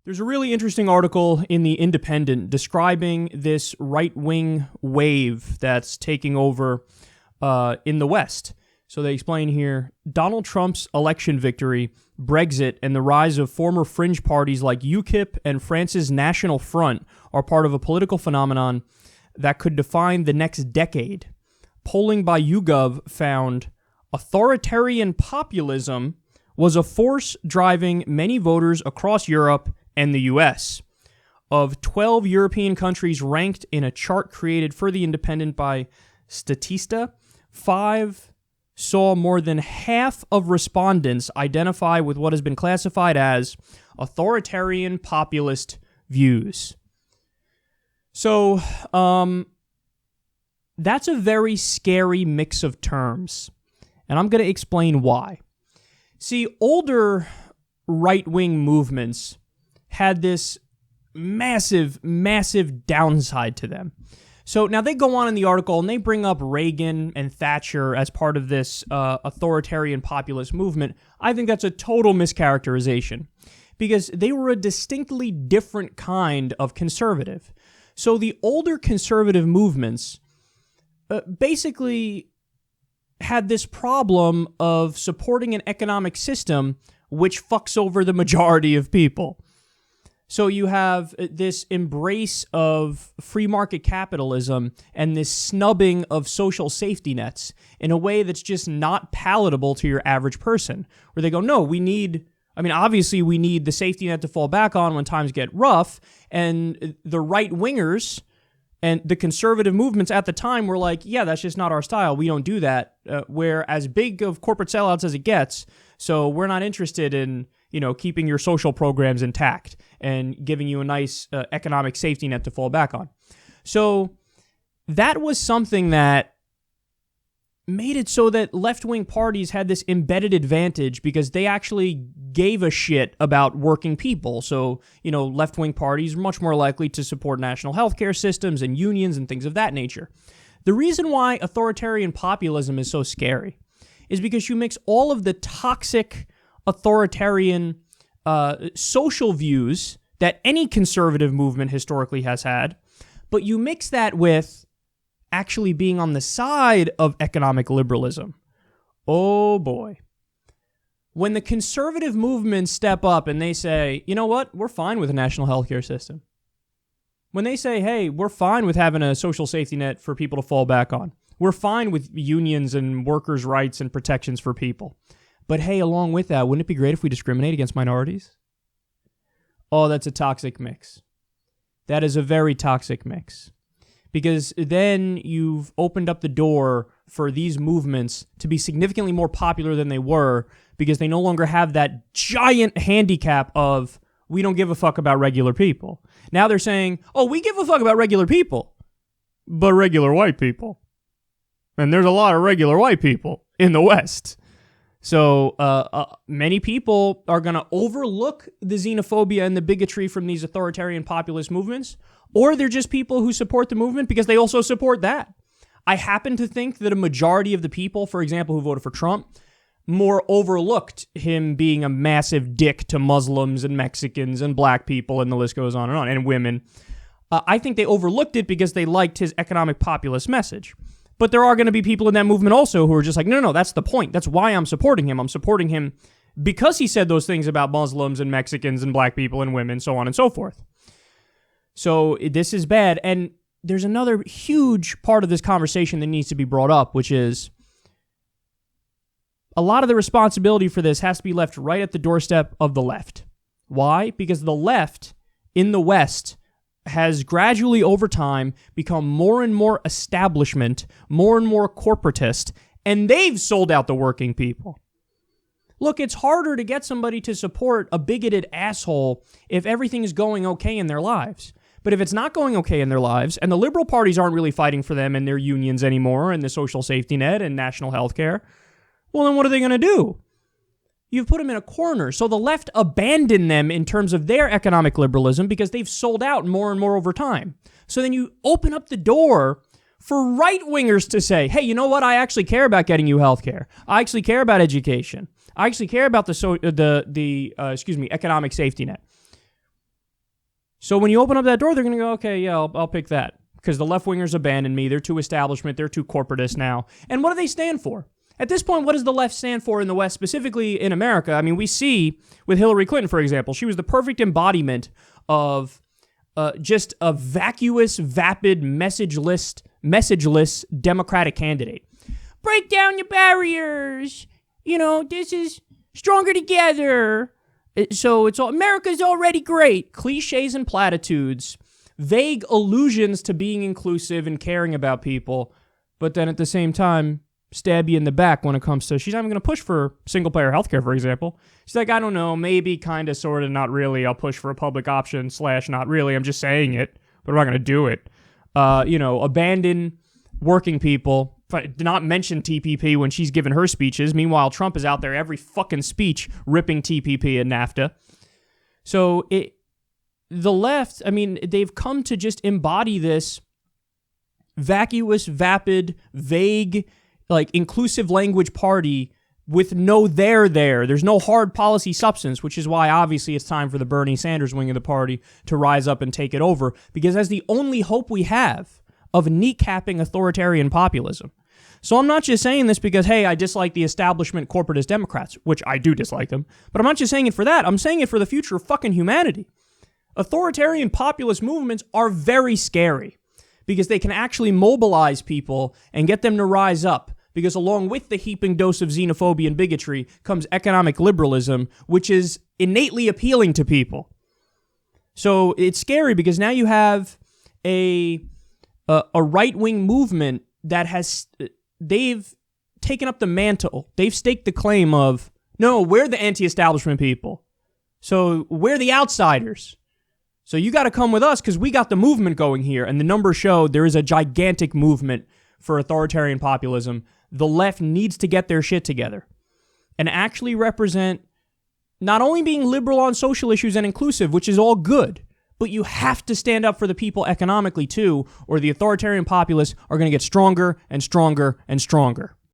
There's a really interesting article in The Independent describing this right-wing wave that's taking over in the West. So they explain here, Donald Trump's election victory, Brexit, and the rise of former fringe parties like Ukip and France's National Front are part of a political phenomenon that could define the next decade. Polling by YouGov found authoritarian populism was a force driving many voters across Europe and the U.S. Of 12 European countries ranked in a chart created for The Independent by Statista, 5 saw more than half of respondents identify with what has been classified as authoritarian populist views. So, that's a very scary mix of terms, and I'm going to explain why. See, older right-wing movements had this massive downside to them. So now they go on in the article and they bring up Reagan and Thatcher as part of this authoritarian populist movement. I think that's a total mischaracterization because they were a distinctly different kind of conservative. So the older conservative movements basically had this problem of supporting an economic system which fucks over the majority of people. So you have this embrace of free market capitalism and this snubbing of social safety nets in a way that's just not palatable to your average person, where they go, no, obviously we need the safety net to fall back on when times get rough, and the right-wingers and the conservative movements at the time were like, yeah, that's just not our style. We don't do that. We're as big of corporate sellouts as it gets, so we're not interested in keeping your social programs intact and giving you a nice economic safety net to fall back on. So that was something that made it so that left-wing parties had this embedded advantage because they actually gave a shit about working people. So, left-wing parties are much more likely to support national healthcare systems and unions and things of that nature. The reason why authoritarian populism is so scary is because you mix all of the toxic authoritarian social views that any conservative movement historically has had, but you mix that with actually being on the side of economic liberalism. Oh boy. When the conservative movements step up and they say, you know what, we're fine with a national healthcare system. When they say, hey, we're fine with having a social safety net for people to fall back on. We're fine with unions and workers' rights and protections for people. But hey, along with that, wouldn't it be great if we discriminate against minorities? Oh, that's a toxic mix. That is a very toxic mix. Because then you've opened up the door for these movements to be significantly more popular than they were because they no longer have that giant handicap of, we don't give a fuck about regular people. Now they're saying, oh, we give a fuck about regular people, but regular white people. And there's a lot of regular white people in the West. So many people are going to overlook the xenophobia and the bigotry from these authoritarian populist movements, or they're just people who support the movement because they also support that. I happen to think that a majority of the people, for example, who voted for Trump, more overlooked him being a massive dick to Muslims and Mexicans and black people, and the list goes on, and women. I think they overlooked it because they liked his economic populist message. But there are going to be people in that movement also who are just like, no, that's the point. That's why I'm supporting him. I'm supporting him because he said those things about Muslims and Mexicans and black people and women, so on and so forth. So this is bad. And there's another huge part of this conversation that needs to be brought up, which is a lot of the responsibility for this has to be left right at the doorstep of the left. Why? Because the left in the West has gradually over time become more and more establishment, more and more corporatist, and they've sold out the working people. Look, it's harder to get somebody to support a bigoted asshole if everything is going okay in their lives. But if it's not going okay in their lives, and the liberal parties aren't really fighting for them and their unions anymore, and the social safety net and national health care, well, then what are they going to do? You've put them in a corner. So the left abandoned them in terms of their economic liberalism because they've sold out more and more over time. So then you open up the door for right-wingers to say, hey, you know what? I actually care about getting you health care. I actually care about education. I actually care about the economic safety net. So when you open up that door, they're going to go, okay, yeah, I'll pick that. Because the left-wingers abandoned me. They're too establishment. They're too corporatist now. And what do they stand for? At this point, what does the left stand for in the West, specifically in America? I mean, we see with Hillary Clinton, for example, she was the perfect embodiment of just a vacuous, vapid, messageless Democratic candidate. Break down your barriers. This is stronger together. So it's all America's already great. Cliches and platitudes, vague allusions to being inclusive and caring about people, but then at the same time, stab you in the back when it comes to, she's not even going to push for single-payer healthcare, for example. She's like, I don't know, maybe, kind of, sort of, not really. I'll push for a public option / not really. I'm just saying it, but I'm not going to do it. Abandon working people. Did not mention TPP when she's giving her speeches. Meanwhile, Trump is out there every fucking speech ripping TPP and NAFTA. So the left, I mean, they've come to just embody this vacuous, vapid, vague, inclusive language party with no there. There's no hard policy substance, which is why obviously it's time for the Bernie Sanders wing of the party to rise up and take it over, because that's the only hope we have of kneecapping authoritarian populism. So I'm not just saying this because, hey, I dislike the establishment corporatist Democrats, which I do dislike them, but I'm not just saying it for that. I'm saying it for the future of fucking humanity. Authoritarian populist movements are very scary because they can actually mobilize people and get them to rise up, because along with the heaping dose of xenophobia and bigotry comes economic liberalism, which is innately appealing to people. So it's scary because now you have a right-wing movement that they've taken up the mantle. They've staked the claim of, no, we're the anti-establishment people. So we're the outsiders. So you got to come with us because we got the movement going here. And the numbers show there is a gigantic movement for authoritarian populism. The left needs to get their shit together and actually represent not only being liberal on social issues and inclusive, which is all good, but you have to stand up for the people economically too, or the authoritarian populists are going to get stronger and stronger and stronger.